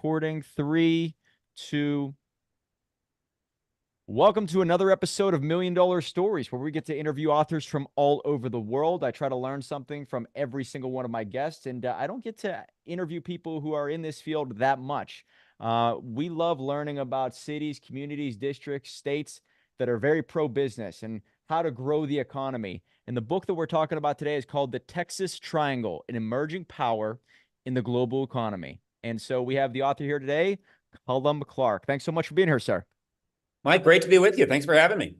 recording. 3, 2. Welcome to another episode of Million Dollar Stories, where we get to interview authors from all over the world. I try to learn something from every single one of my guests, and I don't get to interview people who are in this field that much. We love learning about cities, communities, districts, states that are very pro-business and how to grow the economy. And the book that we're talking about today is called The Texas Triangle, an Emerging Power in the Global Economy. And so we have the author here today, Cullum Clark. Thanks so much for being here, sir. Mike, great to be with you. Thanks for having me.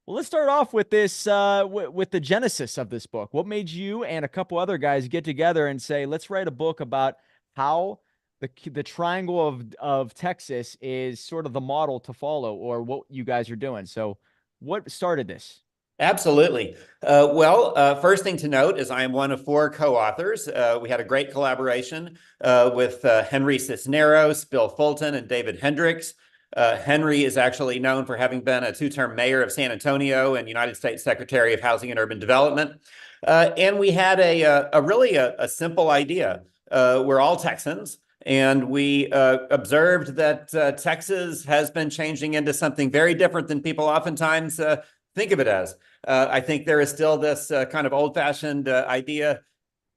Well, let's start off with this, with the genesis of this book. What made you and a couple other guys get together and say, let's write a book about how the triangle of Texas is sort of the model to follow, or what you guys are doing? So what started this? Absolutely. First thing to note is I am one of 4 co-authors. We had a great collaboration with Henry Cisneros, Bill Fulton, and David Hendricks. Henry is actually known for having been a 2-term mayor of San Antonio and United States Secretary of Housing and Urban Development. And we had a really simple idea. We're all Texans, and we observed that Texas has been changing into something very different than people oftentimes think of it as. I think there is still this kind of old-fashioned idea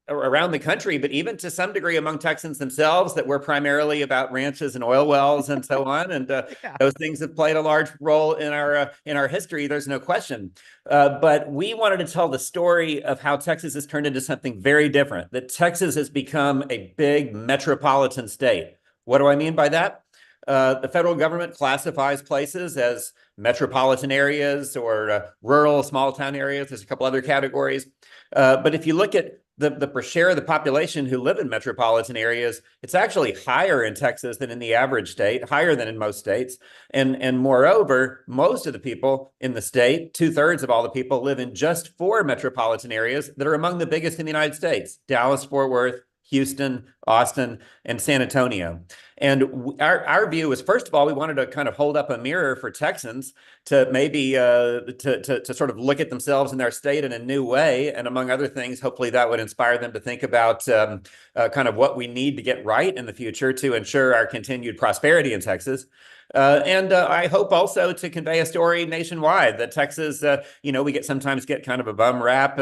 around the country, but even to some degree among Texans themselves, that we're primarily about ranches and oil wells and so on. And Yeah. those things have played a large role in our history. There's no question. But we wanted to tell the story of how Texas has turned into something very different, that Texas has become a big metropolitan state. What do I mean by that? The federal government classifies places as metropolitan areas or rural small town areas. There's a couple other categories. But if you look at the per share of the population who live in metropolitan areas, it's actually higher in Texas than in the average state, higher than in most states. And moreover, most of the people in the state, 2/3 of all the people, live in just 4 metropolitan areas that are among the biggest in the United States: Dallas, Fort Worth, Houston, Austin, and San Antonio. And our view was, first of all, we wanted to kind of hold up a mirror for Texans to maybe to sort of look at themselves and their state in a new way. And among other things, hopefully that would inspire them to think about kind of what we need to get right in the future to ensure our continued prosperity in Texas. I hope also to convey a story nationwide that Texas, we sometimes get kind of a bum rap,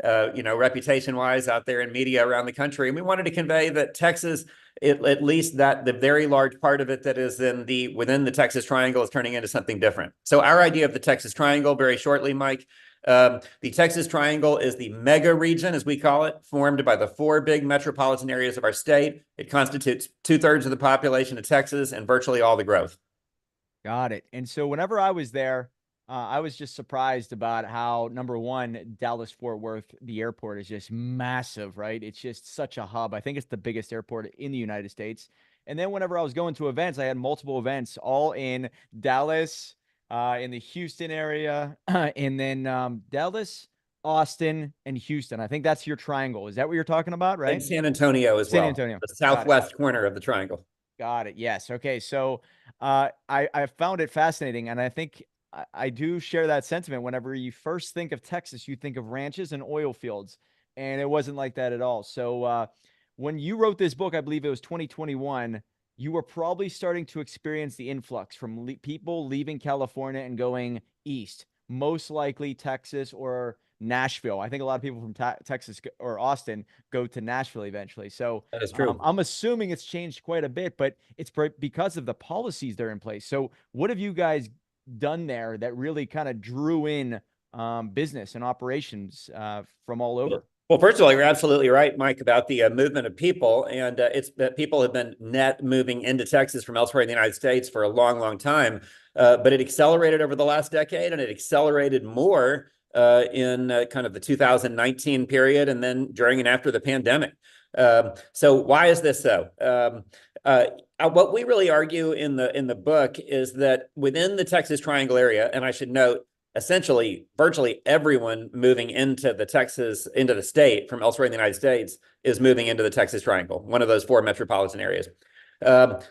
reputation-wise out there in media around the country. And we wanted to convey that Texas, at least that the very large part of it that is within the Texas Triangle, is turning into something different. So our idea of the Texas Triangle, very shortly, Mike, the Texas Triangle is the mega region, as we call it, formed by the 4 big metropolitan areas of our state. It constitutes 2/3 of the population of Texas and virtually all the growth. Got it. And so whenever I was there, I was just surprised about how, number one, Dallas-Fort Worth, the airport is just massive, right? It's just such a hub. I think it's the biggest airport in the United States. And then whenever I was going to events, I had multiple events all in Dallas, in the Houston area, and then Dallas, Austin, and Houston. I think that's your triangle. Is that what you're talking about, right? And San Antonio as well. San Antonio. The southwest corner of the triangle. Got it. Yes. Okay. So I found it fascinating, and I think I do share that sentiment. Whenever you first think of Texas, you think of ranches and oil fields, and it wasn't like that at all. So when you wrote this book, I believe it was 2021, you were probably starting to experience the influx from people leaving California and going east, most likely Texas or Nashville. I think a lot of people from Texas or Austin go to Nashville eventually. So That is true. I'm assuming it's changed quite a bit, but it's because of the policies that are in place. So what have you guys done there that really kind of drew in business and operations from all over? Well, first of all, you're absolutely right, Mike, about the movement of people. And it's that people have been net moving into Texas from elsewhere in the United States for a long, long time. But it accelerated over the last decade, and it accelerated more in kind of the 2019 period, and then during and after the pandemic. So why is this so? What we really argue in the book is that within the Texas Triangle area, and I should note, essentially virtually everyone moving into the state from elsewhere in the United States is moving into the Texas Triangle, one of those 4 metropolitan areas.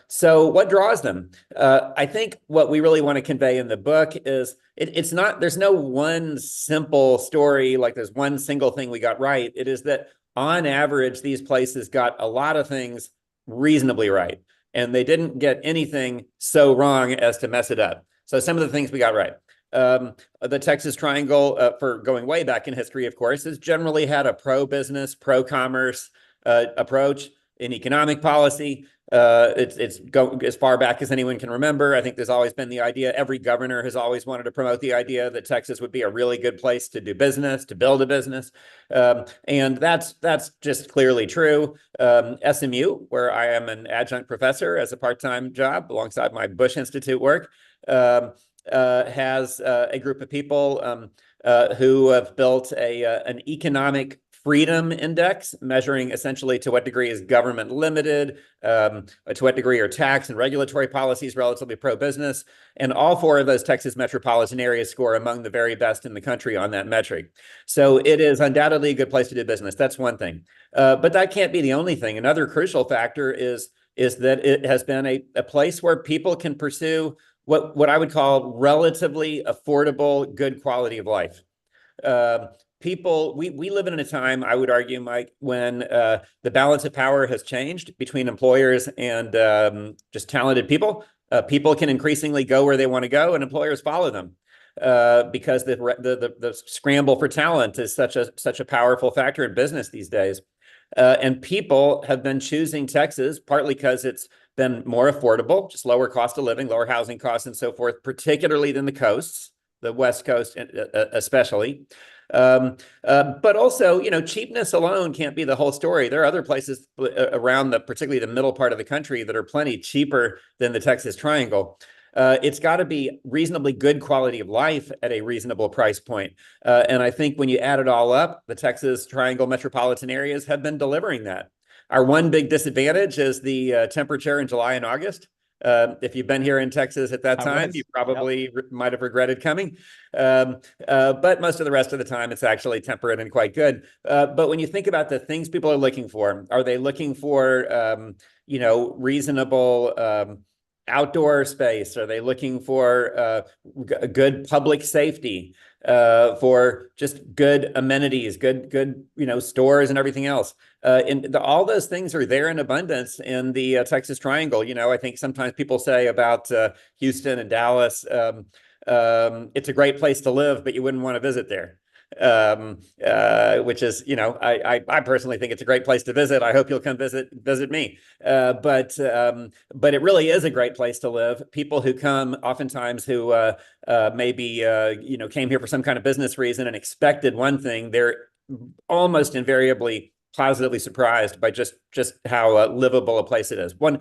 So what draws them? I think what we really want to convey in the book is there's no one simple story, like there's one single thing we got right. It is that on average, these places got a lot of things reasonably right. and they didn't get anything so wrong as to mess it up. So some of the things we got right. The Texas Triangle, for going way back in history, of course, has generally had a pro-business, pro-commerce approach in economic policy. It's go as far back as anyone can remember. I think there's always been the idea, every governor has always wanted to promote the idea that Texas would be a really good place to do business, to build a business. And that's just clearly true. SMU, where I am an adjunct professor as a part-time job alongside my Bush Institute work, has a group of people who have built an economic freedom index, measuring essentially to what degree is government limited, to what degree are tax and regulatory policies relatively pro-business. And all four of those Texas metropolitan areas score among the very best in the country on that metric. So it is undoubtedly a good place to do business. That's one thing. But that can't be the only thing. Another crucial factor is that it has been a place where people can pursue what I would call relatively affordable, good quality of life. We live in a time, I would argue, Mike, when the balance of power has changed between employers and just talented people. People can increasingly go where they want to go, and employers follow them because the scramble for talent is such a powerful factor in business these days. And people have been choosing Texas partly because it's been more affordable, just lower cost of living, lower housing costs, and so forth, particularly than the coasts, the West Coast especially. But also, cheapness alone can't be the whole story. There are other places around particularly the middle part of the country that are plenty cheaper than the Texas Triangle. It's got to be reasonably good quality of life at a reasonable price point. And I think when you add it all up, the Texas Triangle metropolitan areas have been delivering that. Our one big disadvantage is the temperature in July and August. If you've been here in Texas at that time, you probably might have regretted coming. But most of the rest of the time, it's actually temperate and quite good. But when you think about the things people are looking for, are they looking for, reasonable outdoor space? Are they looking for good public safety, for just good amenities, good stores and everything else? And all those things are there in abundance in the Texas Triangle. I think sometimes people say about Houston and Dallas, it's a great place to live, but you wouldn't want to visit there. Which is, I personally think it's a great place to visit. I hope you'll come visit me. But it really is a great place to live. People who come oftentimes who maybe came here for some kind of business reason and expected one thing, they're almost invariably positively surprised by just how livable a place it is. One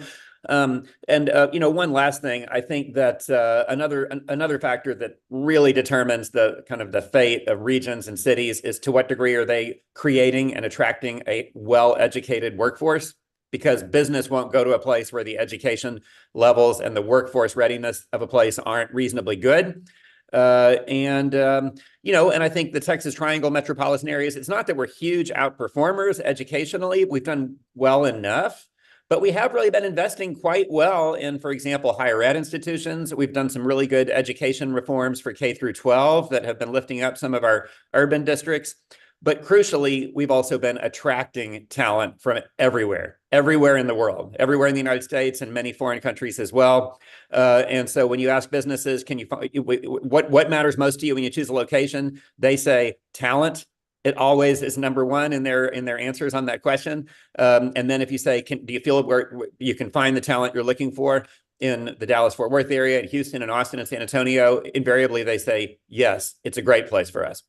last thing, I think that another factor that really determines the kind of the fate of regions and cities is to what degree are they creating and attracting a well-educated workforce, because business won't go to a place where the education levels and the workforce readiness of a place aren't reasonably good. And I think the Texas Triangle metropolitan areas, it's not that we're huge outperformers educationally. We've done well enough, but we have really been investing quite well in, for example, higher ed institutions. We've done some really good education reforms for K through 12 that have been lifting up some of our urban districts. But crucially, we've also been attracting talent from everywhere in the world, everywhere in the United States and many foreign countries as well. And so when you ask businesses, what matters most to you when you choose a location, they say talent. It always is number one in their answers on that question. And then if you say, do you feel where you can find the talent you're looking for in the Dallas-Fort Worth area, in Houston and Austin and San Antonio, invariably they say, yes, it's a great place for us.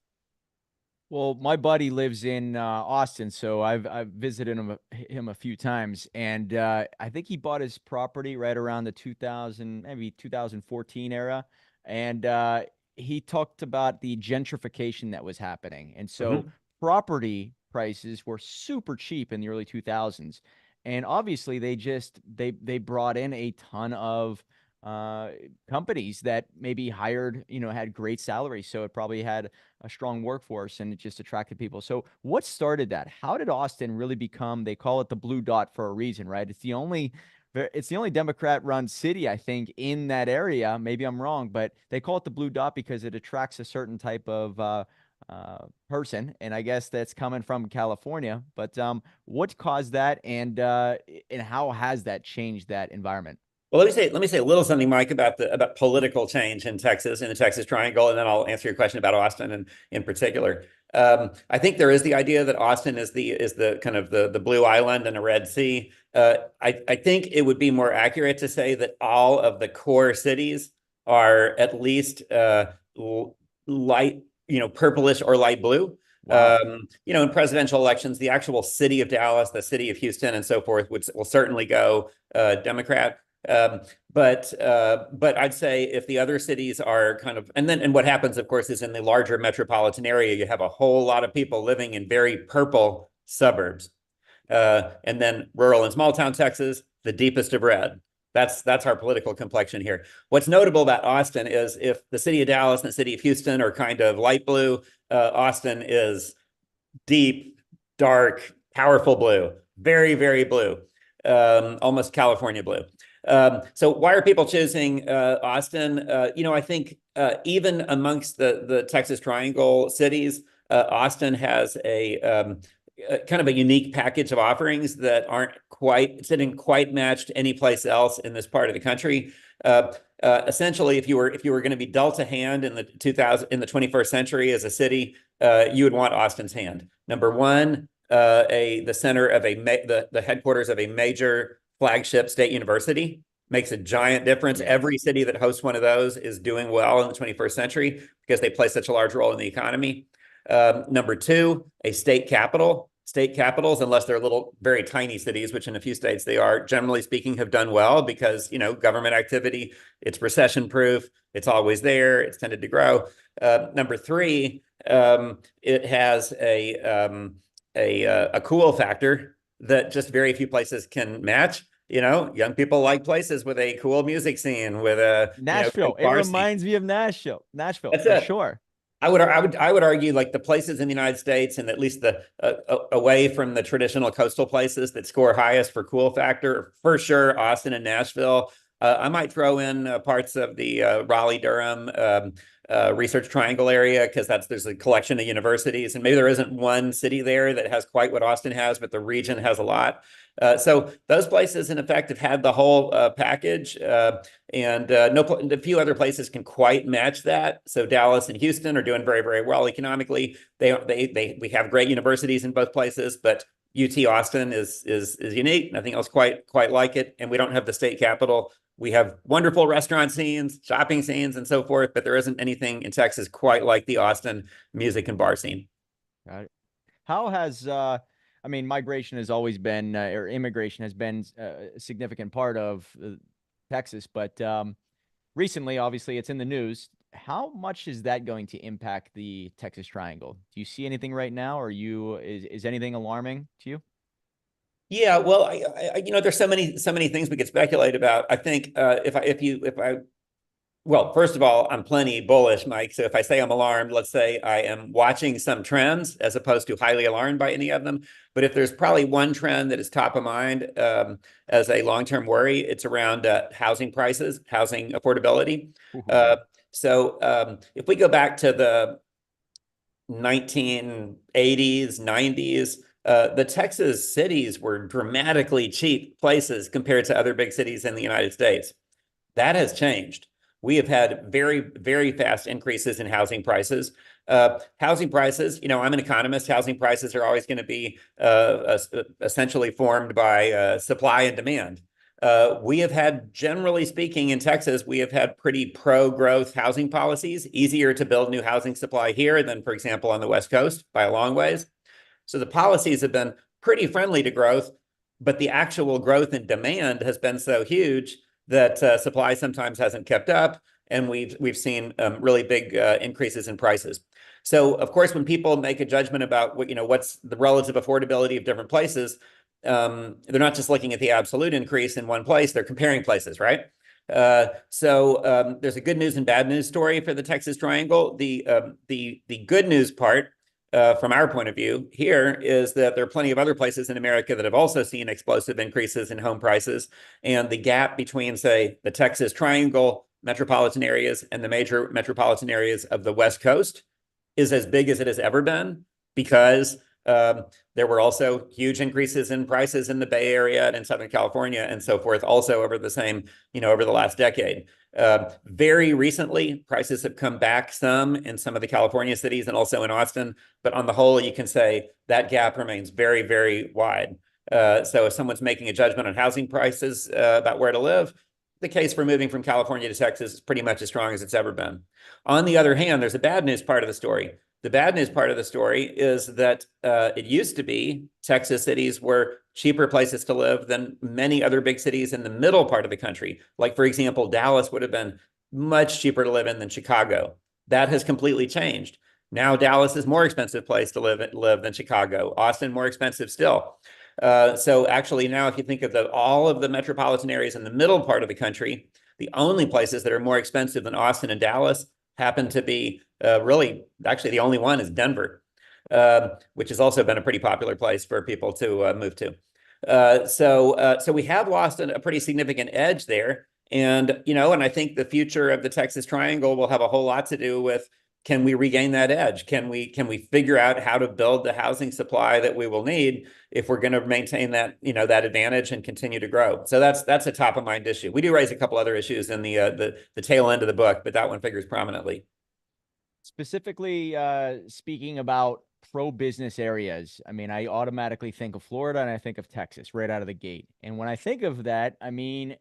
Well, my buddy lives in Austin, so I've visited him a few times, and I think he bought his property right around the 2014 era, and he talked about the gentrification that was happening, and so property prices were super cheap in the early 2000s, and obviously they brought in a ton of companies that maybe hired, had great salaries. So it probably had a strong workforce and it just attracted people. So what started that? How did Austin really become, they call it the blue dot for a reason, right? It's the only Democrat run city, I think, in that area. Maybe I'm wrong, but they call it the blue dot because it attracts a certain type of person, and I guess that's coming from California. But what caused that, and how has that changed that environment? Well, let me say a little something, Mike, about the about political change in Texas, in the Texas Triangle, and then I'll answer your question about Austin and in particular. I think there is the idea that Austin is the kind of the blue island and a Red Sea. I think it would be more accurate to say that all of the core cities are at least light, purplish or light blue. Wow. In presidential elections, the actual city of Dallas, the city of Houston, and so forth will certainly go Democrat. But I'd say if the other cities are kind of, and what happens, of course, is in the larger metropolitan area, you have a whole lot of people living in very purple suburbs. And then rural and small town Texas, the deepest of red. That's our political complexion here. What's notable about Austin is if the city of Dallas and the city of Houston are kind of light blue, Austin is deep, dark, powerful blue, very, very blue, almost California blue. So why are people choosing Austin? I think even amongst the Texas Triangle cities, Austin has a kind of a unique package of offerings that didn't quite match any place else in this part of the country. Essentially, if you were going to be dealt a hand in the 21st century as a city, you would want Austin's hand. Number one, the center of the headquarters of a major flagship state university makes a giant difference. Yeah. Every city that hosts one of those is doing well in the 21st century because they play such a large role in the economy. Number two, a state capital. State capitals, unless they're little, very tiny cities, which in a few states they are, generally speaking, have done well because, government activity, it's recession proof, it's always there, it's tended to grow. Number three, it has a cool factor that just very few places can match. Young people like places with a cool music scene, with a Nashville. It reminds me of Nashville. Nashville, for sure. I would argue like the places in the United States, and at least the away from the traditional coastal places that score highest for cool factor, for sure, Austin and Nashville. I might throw in parts of the Raleigh-Durham Research Triangle area because there's a collection of universities, and maybe there isn't one city there that has quite what Austin has, but the region has a lot. So those places, in effect, have had the whole package, and a few other places can quite match that. So Dallas and Houston are doing very, very well economically. We have great universities in both places, but UT Austin is unique. Nothing else quite like it, and we don't have the state capital. We have wonderful restaurant scenes, shopping scenes, and so forth, but there isn't anything in Texas quite like the Austin music and bar scene. Got it. How has migration has always been, or immigration has been a significant part of Texas, but recently, obviously, it's in the news. How much is that going to impact the Texas Triangle? Do you see anything right now, or is anything alarming to you? Yeah, well, there's so many things we could speculate about. I think well, first of all, I'm plenty bullish, Mike. So if I say I'm alarmed, let's say I am watching some trends as opposed to highly alarmed by any of them. But if there's probably one trend that is top of mind as a long-term worry, it's around housing prices, housing affordability. So if we go back to the 1980s, 90s, the Texas cities were dramatically cheap places compared to other big cities in the United States. That has changed. We have had very, very fast increases in housing prices. Housing prices, I'm an economist. Housing prices are always going to be essentially formed by supply and demand. We have had, generally speaking, in Texas, we have had pretty pro-growth housing policies, easier to build new housing supply here than, for example, on the West Coast by a long ways. So the policies have been pretty friendly to growth, but the actual growth in demand has been so huge that supply sometimes hasn't kept up, and we've seen really big increases in prices. So, of course, when people make a judgment about what's the relative affordability of different places, they're not just looking at the absolute increase in one place; they're comparing places, right? So there's a good news and bad news story for the Texas Triangle. The good news part, from our point of view here, is that there are plenty of other places in America that have also seen explosive increases in home prices. And the gap between, say, the Texas Triangle metropolitan areas and the major metropolitan areas of the West Coast is as big as it has ever been because there were also huge increases in prices in the Bay Area and in Southern California and so forth, also over the same, over the last decade. Very recently, prices have come back some in some of the California cities and also in Austin, but on the whole, you can say that gap remains very, very wide. So if someone's making a judgment on housing prices about where to live, the case for moving from California to Texas is pretty much as strong as it's ever been. On the other hand, there's a bad news part of the story. The bad news part of the story is that it used to be Texas cities were cheaper places to live than many other big cities in the middle part of the country. Like, for example, Dallas would have been much cheaper to live in than Chicago. That has completely changed. Now Dallas is a more expensive place to live than Chicago. Austin, more expensive still. So actually now, if you think of all of the metropolitan areas in the middle part of the country, the only places that are more expensive than Austin and Dallas happen to be really, actually the only one is Denver, which has also been a pretty popular place for people to move to. So we have lost a pretty significant edge there. And, and I think the future of the Texas Triangle will have a whole lot to do with, can we regain that edge? Can we figure out how to build the housing supply that we will need if we're going to maintain that, that advantage and continue to grow? So that's a top of mind issue. We do raise a couple other issues in the tail end of the book, but that one figures prominently. Specifically, speaking about pro-business areas, I mean, I automatically think of Florida and I think of Texas right out of the gate. And when I think of that, I mean,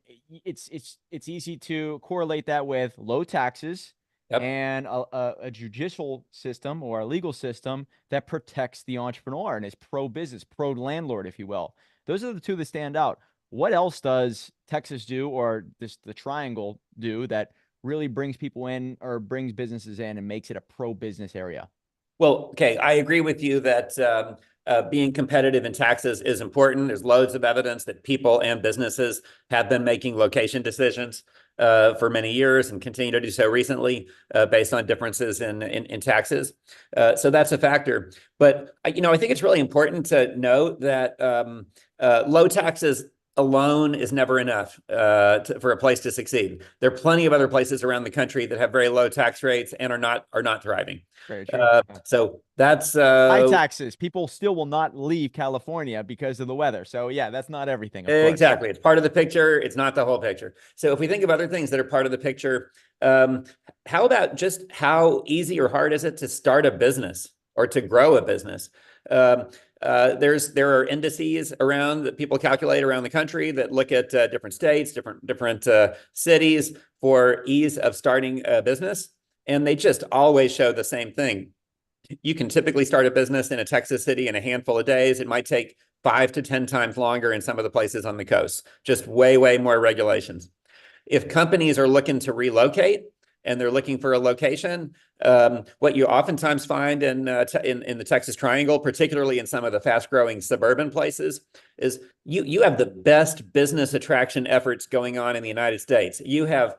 it's easy to correlate that with low taxes. Yep. And a judicial system or a legal system that protects the entrepreneur and is pro-business, pro-landlord, if you will. Those are the two that stand out. What else does Texas do, or the Triangle do, that really brings people in or brings businesses in and makes it a pro-business area? Well, okay, I agree with you that being competitive in taxes is important. There's loads of evidence that people and businesses have been making location decisions for many years and continue to do so recently based on differences in taxes. So that's a factor. But, I think it's really important to note that low taxes alone is never enough for a place to succeed. There are plenty of other places around the country that have very low tax rates and are not thriving. Very true. So that's high taxes. People still will not leave California because of the weather. So yeah, that's not everything. Exactly. It's part of the picture. It's not the whole picture. So if we think of other things that are part of the picture, how about just how easy or hard is it to start a business or to grow a business? There are indices around that people calculate around the country that look at different states, different cities for ease of starting a business, and they just always show the same thing. You can typically start a business in a Texas city in a handful of days. It might take 5 to 10 times longer in some of the places on the coast. Just way more regulations. If companies are looking to relocate and they're looking for a location, what you oftentimes find in the Texas Triangle, particularly in some of the fast-growing suburban places, is you have the best business attraction efforts going on in the United States. You have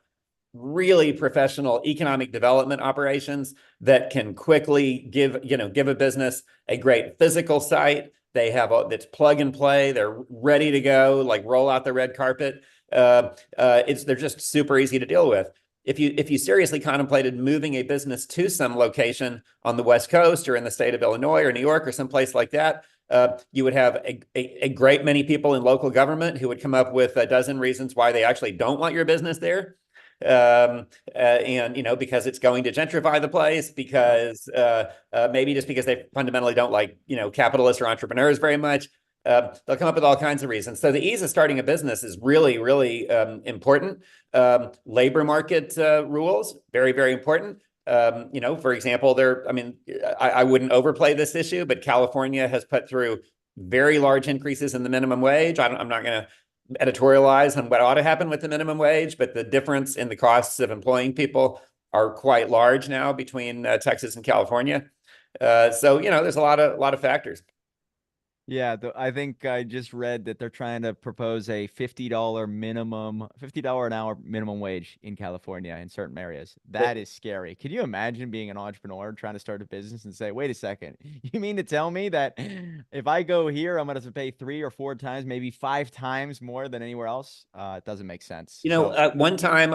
really professional economic development operations that can quickly give a business a great physical site. They have it's plug and play. They're ready to go, like roll out the red carpet. They're just super easy to deal with. If you seriously contemplated moving a business to some location on the West Coast or in the state of Illinois or New York or someplace like that, you would have a great many people in local government who would come up with a dozen reasons why they actually don't want your business there. And because it's going to gentrify the place, because maybe just because they fundamentally don't like capitalists or entrepreneurs very much. They'll come up with all kinds of reasons. So the ease of starting a business is really important. Labor market rules, very important. For example, I wouldn't overplay this issue, but California has put through very large increases in the minimum wage. I'm not going to editorialize on what ought to happen with the minimum wage, but the difference in the costs of employing people are quite large now between Texas and California. So there's a lot of factors. Yeah, I think I just read that they're trying to propose a $50 minimum, $50 an hour minimum wage in California in certain areas. That is scary. Can you imagine being an entrepreneur trying to start a business and say, wait a second, you mean to tell me that if I go here, I'm going to have to pay 3 or 4 times, maybe 5 times more than anywhere else? It doesn't make sense. You know, So one time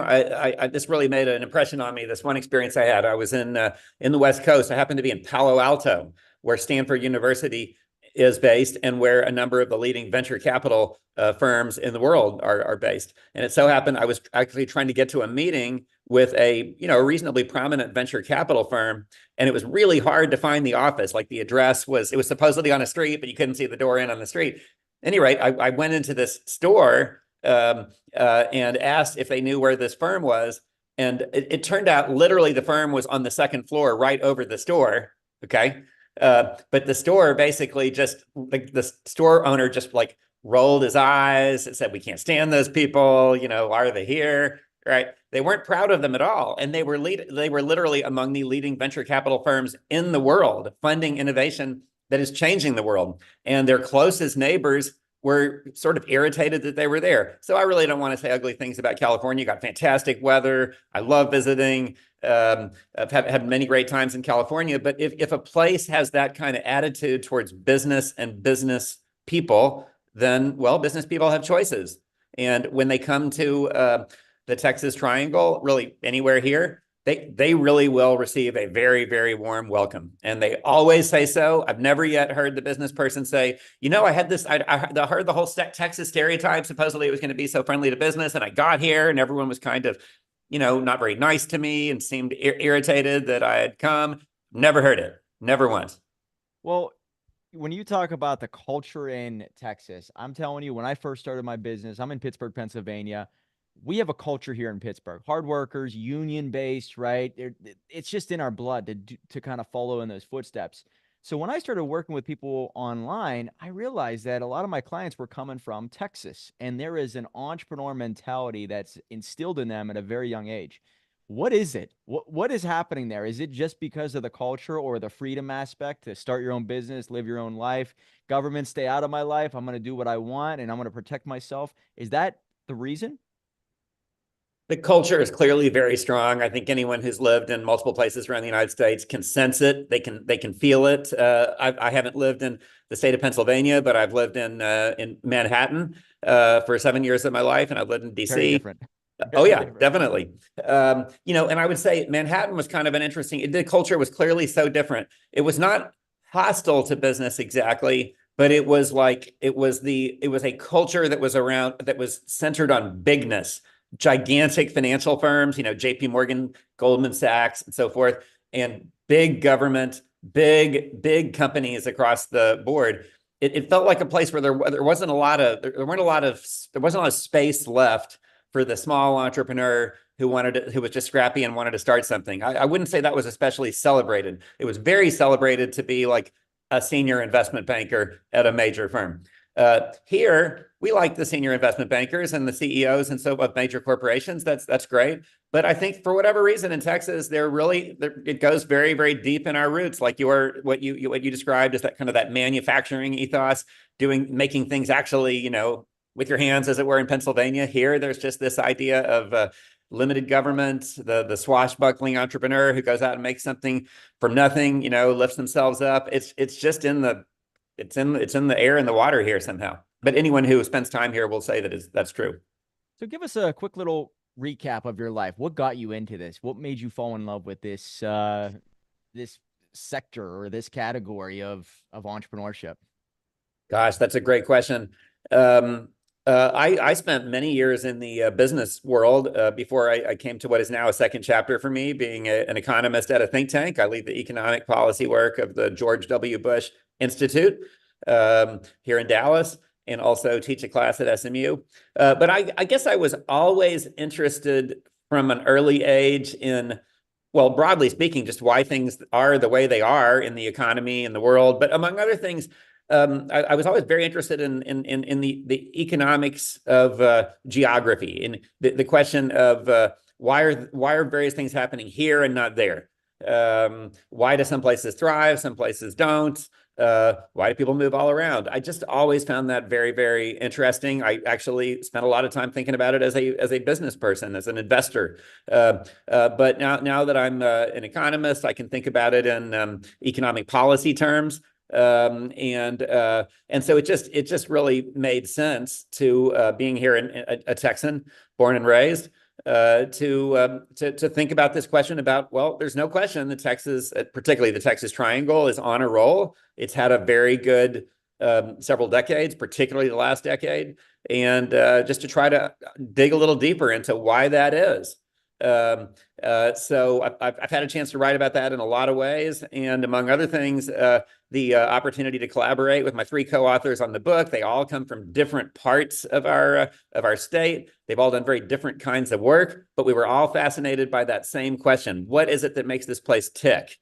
this really made an impression on me. This one experience I had, I was in the West Coast. I happened to be in Palo Alto, where Stanford University is based, and where a number of the leading venture capital firms in the world are based. And it so happened I was actually trying to get to a meeting with a a reasonably prominent venture capital firm, and it was really hard to find the office. Like the address was, it was supposedly on a street, but you couldn't see the door in on the street. At any rate, I went into this store and asked if they knew where this firm was. And it turned out literally the firm was on the second floor right over the store. Okay. But the store basically just, like, the store owner just like rolled his eyes and said, we can't stand those people. Why are they here? Right. They weren't proud of them at all. And they were literally among the leading venture capital firms in the world, funding innovation that is changing the world. And their closest neighbors were sort of irritated that they were there. So I really don't want to say ugly things about California. You got fantastic weather. I love visiting. I've had many great times in California. But if a place has that kind of attitude towards business and business people, then, well, business people have choices. And when they come to the Texas Triangle, really anywhere here, they really will receive a very, very warm welcome. And they always say so. I've never yet heard the business person say, I had this, I heard the whole Texas stereotype. Supposedly it was going to be so friendly to business. And I got here and everyone was kind of, not very nice to me and seemed irritated that I had come. Never heard it. Never once. well, when you talk about the culture in Texas, I'm telling you, when I first started my business, I'm in Pittsburgh, Pennsylvania. We have a culture here in Pittsburgh, hard workers, union based, right? It's just in our blood to kind of follow in those footsteps. So when I started working with people online, I realized that a lot of my clients were coming from Texas, and there is an entrepreneur mentality that's instilled in them at a very young age. What is it? What is happening there? Is it just because of the culture or the freedom aspect to start your own business, live your own life? Government, stay out of my life. I'm going to do what I want and I'm going to protect myself. Is that the reason? The culture is clearly very strong. I think anyone who's lived in multiple places around the United States can sense it. They can feel it. I haven't lived in the state of Pennsylvania, but I've lived in Manhattan for 7 years of my life, and I've lived in Very DC. different. Oh Very yeah, different. definitely. And I would say Manhattan was kind of an interesting. The culture was clearly so different. It was not hostile to business exactly, but it was a culture that was centered on bigness, gigantic financial firms, JP Morgan, Goldman Sachs, and so forth, and big government, big companies across the board. It felt like a place where there wasn't a lot of space left for the small entrepreneur who was just scrappy and wanted to start something. I wouldn't say that was especially celebrated. It was very celebrated to be like a senior investment banker at a major firm. Here, we like the senior investment bankers and the CEOs and so of major corporations. That's great. But I think for whatever reason in Texas, it goes very, very deep in our roots. Like what you described as that kind of that manufacturing ethos, making things actually, with your hands, as it were, in Pennsylvania. Here, there's just this idea of limited government, the swashbuckling entrepreneur who goes out and makes something from nothing, lifts themselves up. It's just in the air and the water here somehow. But anyone who spends time here will say that's true. So give us a quick little recap of your life. What got you into this? What made you fall in love with this sector or this category of entrepreneurship? Gosh, that's a great question. I spent many years in the business world before I came to what is now a second chapter for me, being an economist at a think tank. I lead the economic policy work of the George W. Bush Institute here in Dallas, and also teach a class at SMU. But I guess I was always interested from an early age in, well, broadly speaking, just why things are the way they are in the economy and the world. But among other things, I was always very interested in the economics of geography, in the question of why are various things happening here and not there? Why do some places thrive, some places don't? Why do people move all around? I just always found that very, very interesting. I actually spent a lot of time thinking about it as a business person, as an investor. But now that I'm an economist, I can think about it in economic policy terms. And so it just really made sense to being here in a Texan, born and raised, to think about this question about, well, there's no question that Texas, particularly the Texas Triangle, is on a roll. It's had a very good several decades, particularly the last decade, and just to try to dig a little deeper into why that is. So I've had a chance to write about that in a lot of ways, and among other things, the opportunity to collaborate with my three co-authors on the book. They all come from different parts of our state. They've all done very different kinds of work, but we were all fascinated by that same question: what is it that makes this place tick?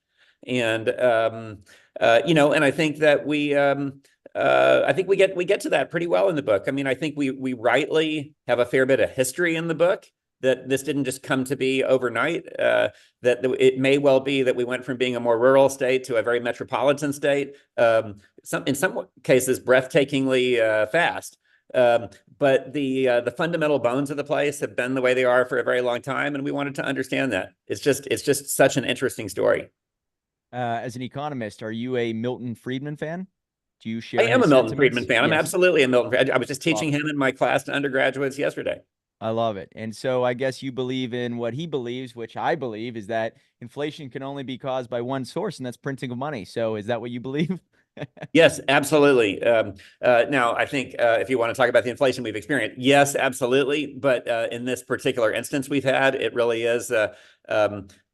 And and I think that I think we get to that pretty well in the book. I mean, I think we rightly have a fair bit of history in the book, that this didn't just come to be overnight, that it may well be that we went from being a more rural state to a very metropolitan state, in some cases breathtakingly fast. But the fundamental bones of the place have been the way they are for a very long time, and we wanted to understand that. It's just such an interesting story. As an economist, are you a Milton Friedman fan? Do you share I am his a Milton sentiments? Friedman fan. I'm Yes. absolutely a Milton Friedman. I was just teaching Awesome. him in my class to undergraduates yesterday. I love it. And so I guess you believe in what he believes, which I believe is that inflation can only be caused by one source, and that's printing of money. So is that what you believe? Yes, absolutely. Now, I think if you want to talk about the inflation we've experienced, yes, absolutely. But in this particular instance we've had, it really is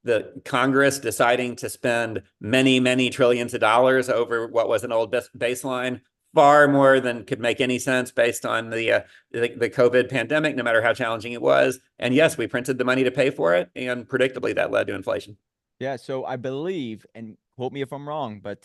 the Congress deciding to spend many, many trillions of dollars over what was an old baseline, far more than could make any sense based on the COVID pandemic, no matter how challenging it was. And yes, we printed the money to pay for it, and predictably that led to inflation. Yeah. So I believe, and quote me if I'm wrong, but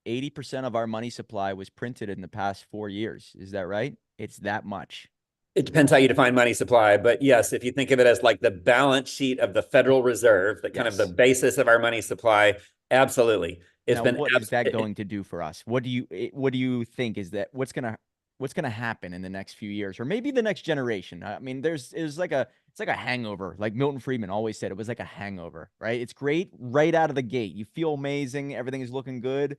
80% of our money supply was printed in the past 4 years. Is that right? It's that much. It depends how you define money supply, but yes, if you think of it as like the balance sheet of the Federal Reserve, the kind of the Yes. basis of our money supply, absolutely. It's Now, been what is that going to do for us? What do you think is that what's gonna happen in the next few years, or maybe the next generation? I mean, it's like a hangover. Like Milton Friedman always said, it was like a hangover, right? It's great right out of the gate. You feel amazing, everything is looking good,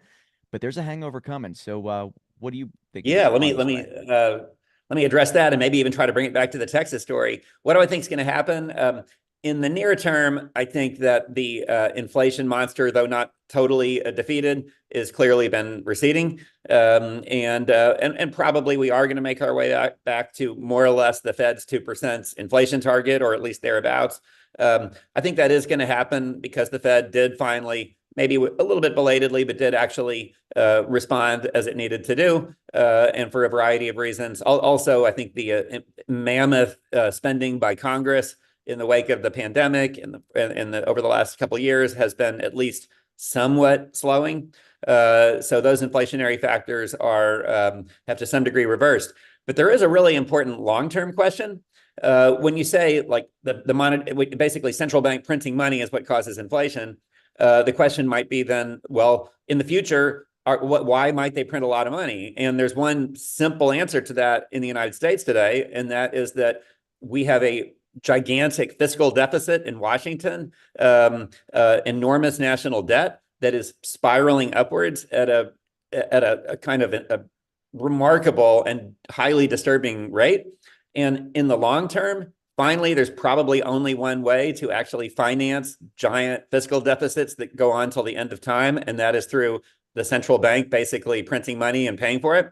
but there's a hangover coming. So, what do you think Yeah, let me on this way? let me address that and maybe even try to bring it back to the Texas story. What do I think is going to happen? In the near term, I think that the inflation monster, though not totally defeated, is clearly been receding, and probably we are going to make our way back to more or less the Fed's 2% inflation target, or at least thereabouts. I think that is going to happen because the Fed did finally, maybe a little bit belatedly, but did actually respond as it needed to do, and for a variety of reasons. Also, I think the mammoth spending by Congress in the wake of the pandemic and over the last couple of years has been at least somewhat slowing. So those inflationary factors are have to some degree reversed. But there is a really important long-term question. When you say like basically central bank printing money is what causes inflation, the question might be then, well, in the future, why might they print a lot of money? And there's one simple answer to that in the United States today, and that is that we have a gigantic fiscal deficit in Washington, enormous national debt that is spiraling upwards at a kind of a remarkable and highly disturbing rate. And in the long term, finally, there's probably only one way to actually finance giant fiscal deficits that go on till the end of time, and that is through the central bank basically printing money and paying for it.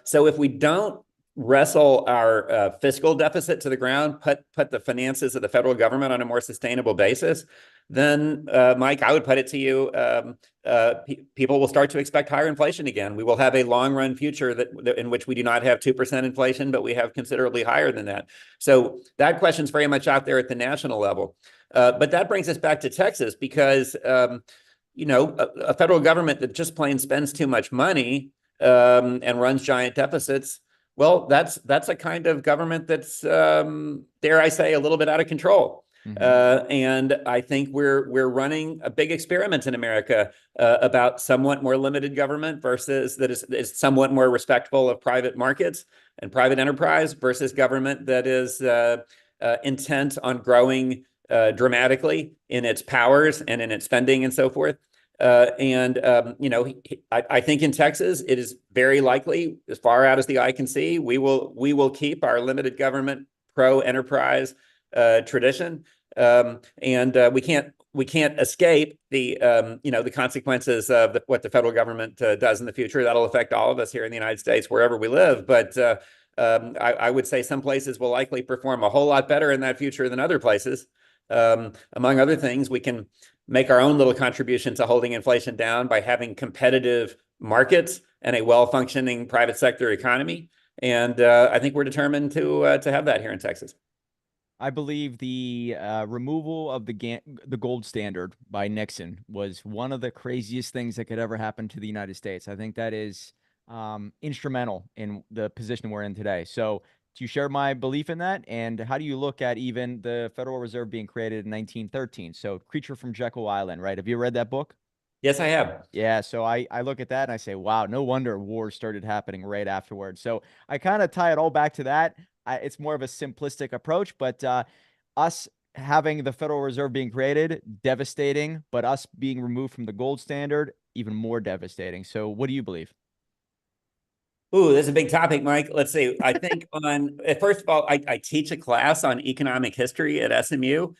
So if we don't wrestle our fiscal deficit to the ground, put the finances of the federal government on a more sustainable basis, then, Mike, I would put it to you, people will start to expect higher inflation again. We will have a long run future in which we do not have 2% inflation, but we have considerably higher than that. So that question's very much out there at the national level. But that brings us back to Texas because, a federal government that just plain spends too much money and runs giant deficits, well, that's a kind of government that's, dare I say, a little bit out of control. Hmm. And I think we're running a big experiment in America about somewhat more limited government versus that is somewhat more respectful of private markets and private enterprise versus government that is intent on growing dramatically in its powers and in its spending and so forth. I think in Texas, it is very likely, as far out as the eye can see, we will keep our limited government pro enterprise tradition, and we can't escape the consequences of what the federal government does in the future. That'll affect all of us here in the United States, wherever we live. But I would say some places will likely perform a whole lot better in that future than other places. Among other things, we can make our own little contribution to holding inflation down by having competitive markets and a well-functioning private sector economy. And I think we're determined to have that here in Texas. I believe the removal of the gold standard by Nixon was one of the craziest things that could ever happen to the United States. I think that is instrumental in the position we're in today. So, do you share my belief in that? And how do you look at even the Federal Reserve being created in 1913? So, Creature from Jekyll Island, right? Have you read that book? Yes, I have. Yeah, so I look at that and I say, wow, no wonder wars started happening right afterwards. So I kind of tie it all back to that. It's more of a simplistic approach, but us having the Federal Reserve being created, devastating, but us being removed from the gold standard, even more devastating. So what do you believe? Ooh, that's a big topic, Mike. Let's see. I think first of all, I teach a class on economic history at SMU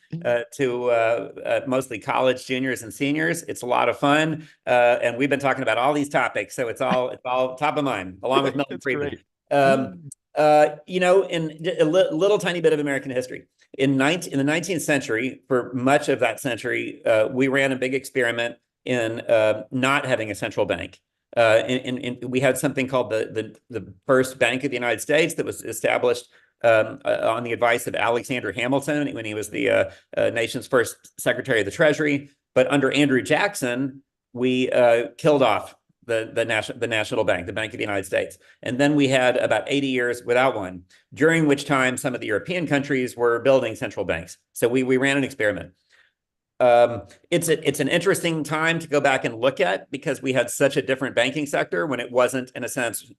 to mostly college juniors and seniors. It's a lot of fun. And we've been talking about all these topics. So it's all top of mind, along with Milton That's Friedman. great. In a little tiny bit of American history, in the 19th century, for much of that century, we ran a big experiment in not having a central bank. We had something called the first Bank of the United States that was established on the advice of Alexander Hamilton when he was the nation's first Secretary of the Treasury. But under Andrew Jackson, we killed off the national bank, the Bank of the United States. And then we had about 80 years without one, during which time some of the European countries were building central banks. So we ran an experiment. It's an interesting time to go back and look at because we had such a different banking sector when it wasn't, in a sense,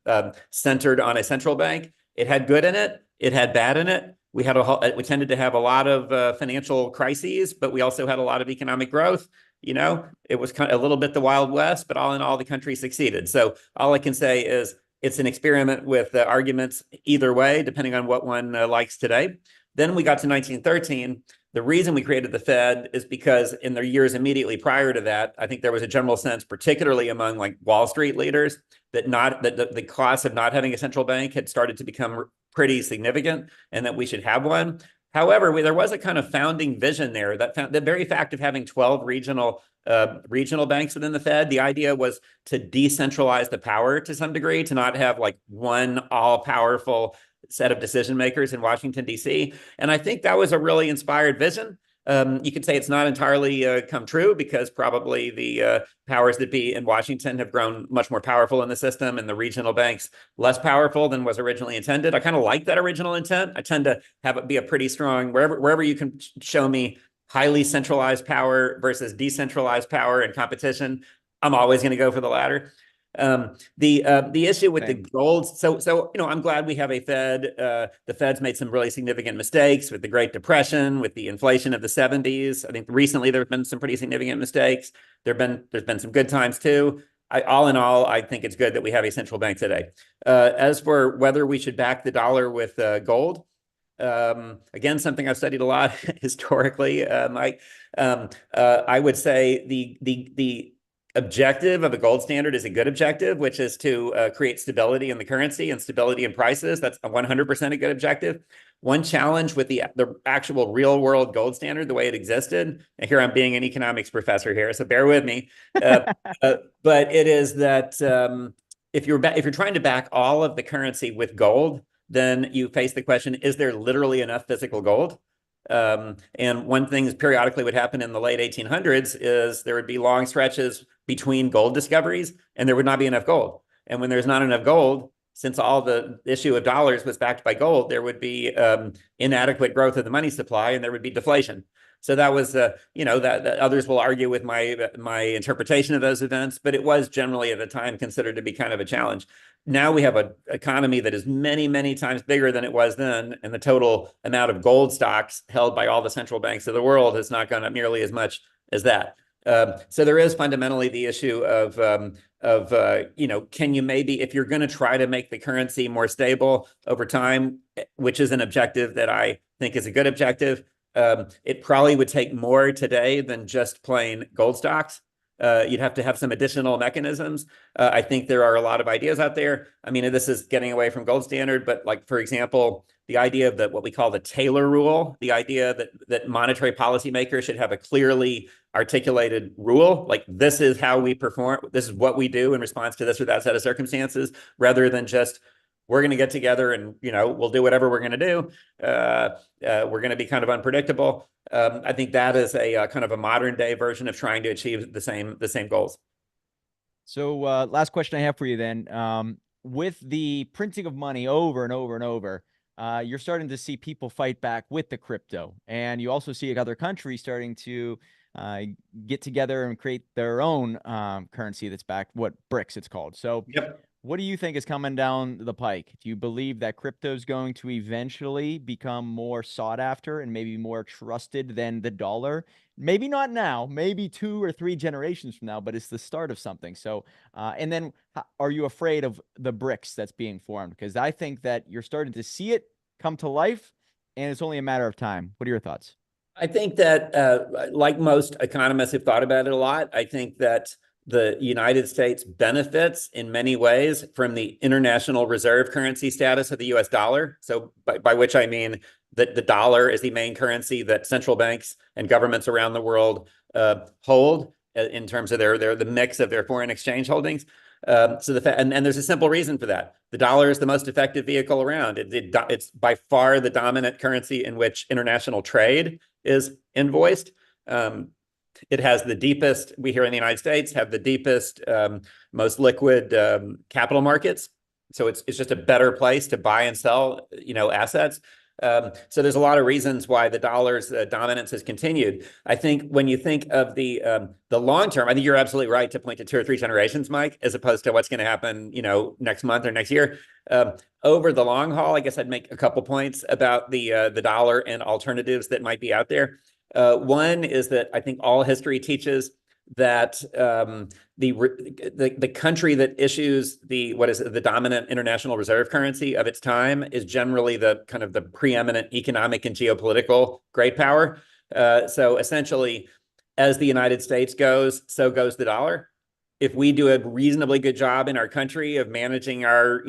centered on a central bank. It had good in it. It had bad in it. We tended to have a lot of financial crises, but we also had a lot of economic growth. It was kind of a little bit the Wild West, but all in all, the country succeeded. So all I can say is it's an experiment with arguments either way, depending on what one likes today. Then we got to 1913. The reason we created the Fed is because in the years immediately prior to that, I think there was a general sense, particularly among like Wall Street leaders, that the cost of not having a central bank had started to become pretty significant and that we should have one. However, there was a kind of founding vision there that the very fact of having 12 regional banks within the Fed, the idea was to decentralize the power to some degree, to not have like one all-powerful set of decision makers in Washington, D.C. And I think that was a really inspired vision. You could say it's not entirely come true because probably the powers that be in Washington have grown much more powerful in the system and the regional banks less powerful than was originally intended. I kind of like that original intent. I tend to have it be a pretty strong, wherever you can show me highly centralized power versus decentralized power and competition, I'm always going to go for the latter. The issue with the gold. So I'm glad we have a Fed. The Fed's made some really significant mistakes with the Great Depression, with the inflation of the 70s. I think recently there have been some pretty significant mistakes. There's been some good times too. All in all, I think it's good that we have a central bank today. As for whether we should back the dollar with gold, again, something I've studied a lot historically, Mike. I would say the objective of a gold standard is a good objective, which is to create stability in the currency and stability in prices. That's 100% a good objective. One challenge with the actual real world gold standard, the way it existed, and here I'm being an economics professor here, so bear with me. But it is that if you're trying to back all of the currency with gold, then you face the question, is there literally enough physical gold? And one thing that periodically would happen in the late 1800s is there would be long stretches between gold discoveries and there would not be enough gold. And when there's not enough gold, since all the issue of dollars was backed by gold, there would be inadequate growth of the money supply, and there would be deflation. So that was, that others will argue with my interpretation of those events, but it was generally at the time considered to be kind of a challenge. Now we have an economy that is many, many times bigger than it was then, and the total amount of gold stocks held by all the central banks of the world has not gone up nearly as much as that. So there is fundamentally the issue of can you maybe, if you're going to try to make the currency more stable over time, which is an objective that I think is a good objective, it probably would take more today than just plain gold stocks. You'd have to have some additional mechanisms. I think there are a lot of ideas out there. I mean, this is getting away from gold standard, but like, for example, the idea of what we call the Taylor rule, the idea that monetary policymakers should have a clearly articulated rule, like this is how we perform, this is what we do in response to this or that set of circumstances, rather than just we're going to get together and we'll do whatever we're going to do. We're going to be kind of unpredictable. I think that is a kind of a modern day version of trying to achieve the same goals. So last question I have for you then. With the printing of money over and over and over, you're starting to see people fight back with the crypto. And you also see other countries starting to get together and create their own currency that's backed, what BRICS it's called. So Yep. what do you think is coming down the pike? Do you believe that crypto is going to eventually become more sought after and maybe more trusted than the dollar? Maybe not now, maybe 2 or 3 generations from now, but it's the start of something. So, and then are you afraid of the BRICS that's being formed? Because I think that you're starting to see it come to life, and it's only a matter of time. What are your thoughts? I think that, like most economists have thought about it a lot, I think that the United States benefits in many ways from the international reserve currency status of the US dollar. So by which I mean that the dollar is the main currency that central banks and governments around the world hold in terms of the mix of their foreign exchange holdings. And there's a simple reason for that. The dollar is the most effective vehicle around. It's by far the dominant currency in which international trade is invoiced. It has the deepest, we here in the United States have the deepest, most liquid capital markets. So it's just a better place to buy and sell, assets. So there's a lot of reasons why the dollar's dominance has continued. I think when you think of the long term, I think you're absolutely right to point to 2 or 3 generations, Mike, as opposed to what's going to happen, next month or next year. Over the long haul, I guess I'd make a couple points about the dollar and alternatives that might be out there. One is that I think all history teaches that the country that issues the dominant international reserve currency of its time is generally the kind of the preeminent economic and geopolitical great power. So essentially, as the United States goes, so goes the dollar. If we do a reasonably good job in our country of managing our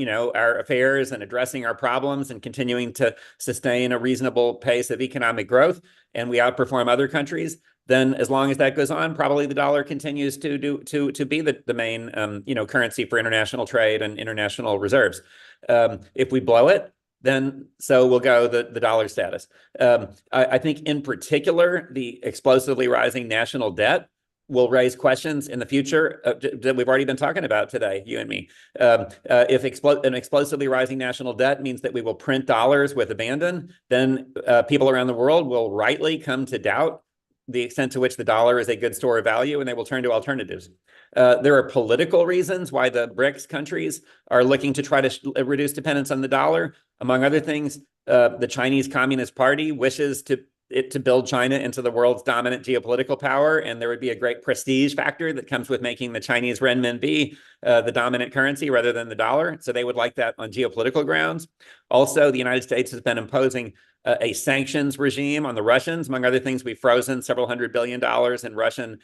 affairs and addressing our problems and continuing to sustain a reasonable pace of economic growth, and we outperform other countries, then as long as that goes on, probably the dollar continues to be the main currency for international trade and international reserves. If we blow it, then so will go the dollar status. I think in particular, the explosively rising national debt will raise questions in the future that we've already been talking about today, you and me. If an explosively rising national debt means that we will print dollars with abandon, then people around the world will rightly come to doubt the extent to which the dollar is a good store of value, and they will turn to alternatives. There are political reasons why the BRICS countries are looking to try to reduce dependence on the dollar. Among other things, the Chinese Communist Party wishes to build China into the world's dominant geopolitical power, and there would be a great prestige factor that comes with making the Chinese renminbi the dominant currency rather than the dollar. So they would like that on geopolitical grounds. Also, the United States has been imposing a sanctions regime on the Russians. Among other things, we've frozen several $100 billion in Russian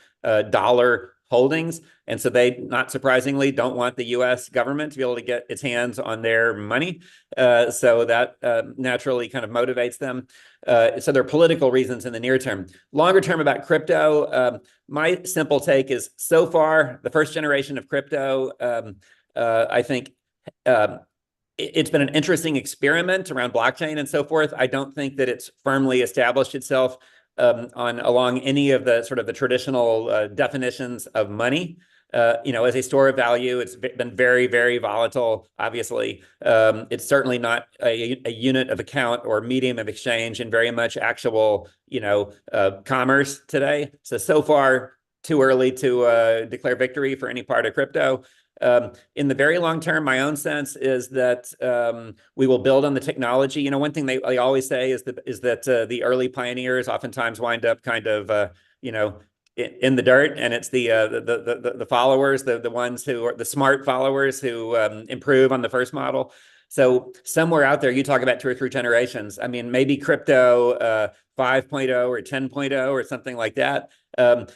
dollar holdings. And so they, not surprisingly, don't want the US government to be able to get its hands on their money. So that naturally kind of motivates them. So there are political reasons in the near term. Longer term about crypto, my simple take is so far, the first generation of crypto, I think it's been an interesting experiment around blockchain and so forth. I don't think that it's firmly established itself along any of the sort of the traditional definitions of money. as a store of value. It's been very, very volatile. Obviously, it's certainly not a unit of account or medium of exchange, and very much actual, commerce today. So far, too early to declare victory for any part of crypto. In the very long term, my own sense is that we will build on the technology. One thing they always say is that the early pioneers oftentimes wind up kind of in the dirt, and it's the followers, the ones who are the smart followers who improve on the first model. So somewhere out there, you talk about 2 or 3 generations. I mean, maybe crypto 5.0 or 10.0 or something like that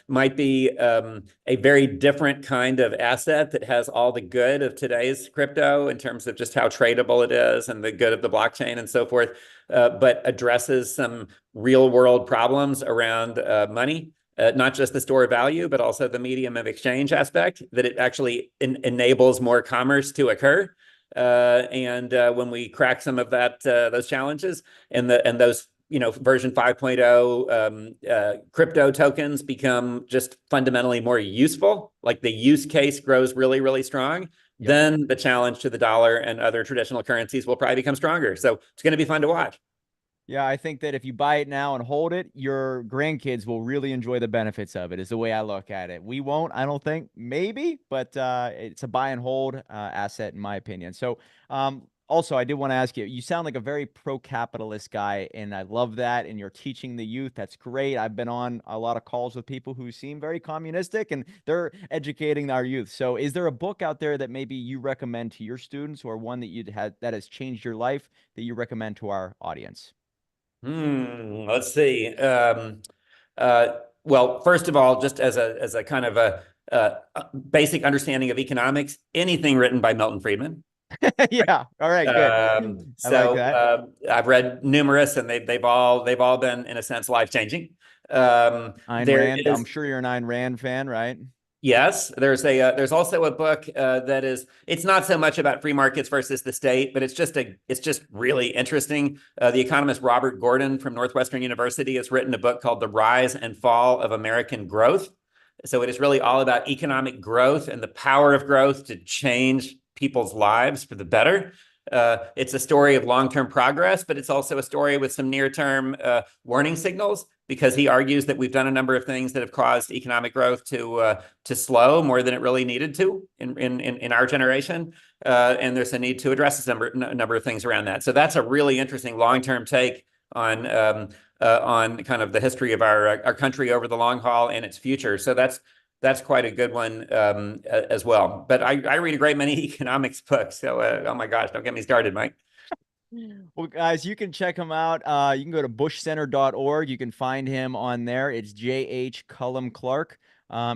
might be a very different kind of asset that has all the good of today's crypto in terms of just how tradable it is and the good of the blockchain and so forth, but addresses some real world problems around money. Not just the store of value, but also the medium of exchange aspect, that it actually enables more commerce to occur. And when we crack some of those challenges, and those version 5.0 crypto tokens become just fundamentally more useful, like the use case grows really, really strong, then the challenge to the dollar and other traditional currencies will probably become stronger. So it's going to be fun to watch. Yeah, I think that if you buy it now and hold it, your grandkids will really enjoy the benefits of it, is the way I look at it. We won't, I don't think, maybe, but it's a buy and hold asset in my opinion. So also, I did want to ask you, you sound like a very pro-capitalist guy, and I love that, and you're teaching the youth. That's great. I've been on a lot of calls with people who seem very communistic, and they're educating our youth. So is there a book out there that maybe you recommend to your students, or one that you'd had that has changed your life that you recommend to our audience? Let's see. Well, first of all, just as a kind of a basic understanding of economics, anything written by Milton Friedman. Yeah. All right. Good. I like that. I've read numerous, and they've all been, in a sense, life-changing. Ayn Rand. I'm sure you're an Ayn Rand fan, right? Yes, there's also a book that it's not so much about free markets versus the state, but it's just really interesting. The economist Robert Gordon from Northwestern University has written a book called The Rise and Fall of American Growth. So it is really all about economic growth and the power of growth to change people's lives for the better. It's a story of long-term progress, but it's also a story with some near-term warning signals, because he argues that we've done a number of things that have caused economic growth to slow more than it really needed to in our generation, and there's a need to address a number of things around that. So that's a really interesting long-term take on kind of the history of our country over the long haul and its future. So that's quite a good one as well. But I read a great many economics books. So, oh my gosh, don't get me started, Mike. Well, guys, you can check him out. You can go to bushcenter.org. You can find him on there. It's J.H. Cullum Clark.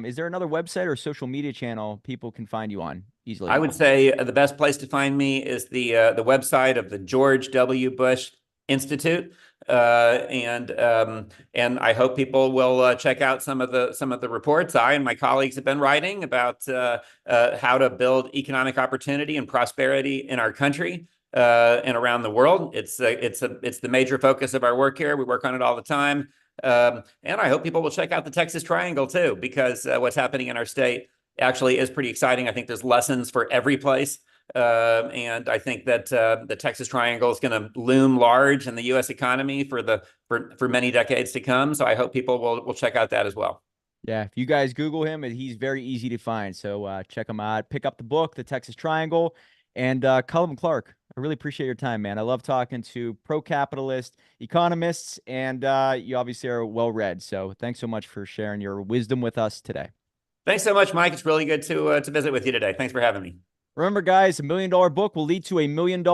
Is there another website or social media channel people can find you on easily? I would say the best place to find me is the website of the George W. Bush Institute. And I hope people will check out some of the reports I and my colleagues have been writing about how to build economic opportunity and prosperity in our country and around the world. It's the major focus of our work here. We work on it all the time. And I hope people will check out the Texas Triangle too, because what's happening in our state actually is pretty exciting. I think there's lessons for every place. And I think that the Texas Triangle is going to loom large in the U.S. economy for many decades to come. So I hope people will check out that as well. Yeah, if you guys Google him, he's very easy to find. So check him out. Pick up the book, The Texas Triangle, and Cullum Clark. I really appreciate your time, man. I love talking to pro-capitalist economists, and you obviously are well-read. So thanks so much for sharing your wisdom with us today. Thanks so much, Mike. It's really good to visit with you today. Thanks for having me. Remember, guys, $1 million book will lead to $1 million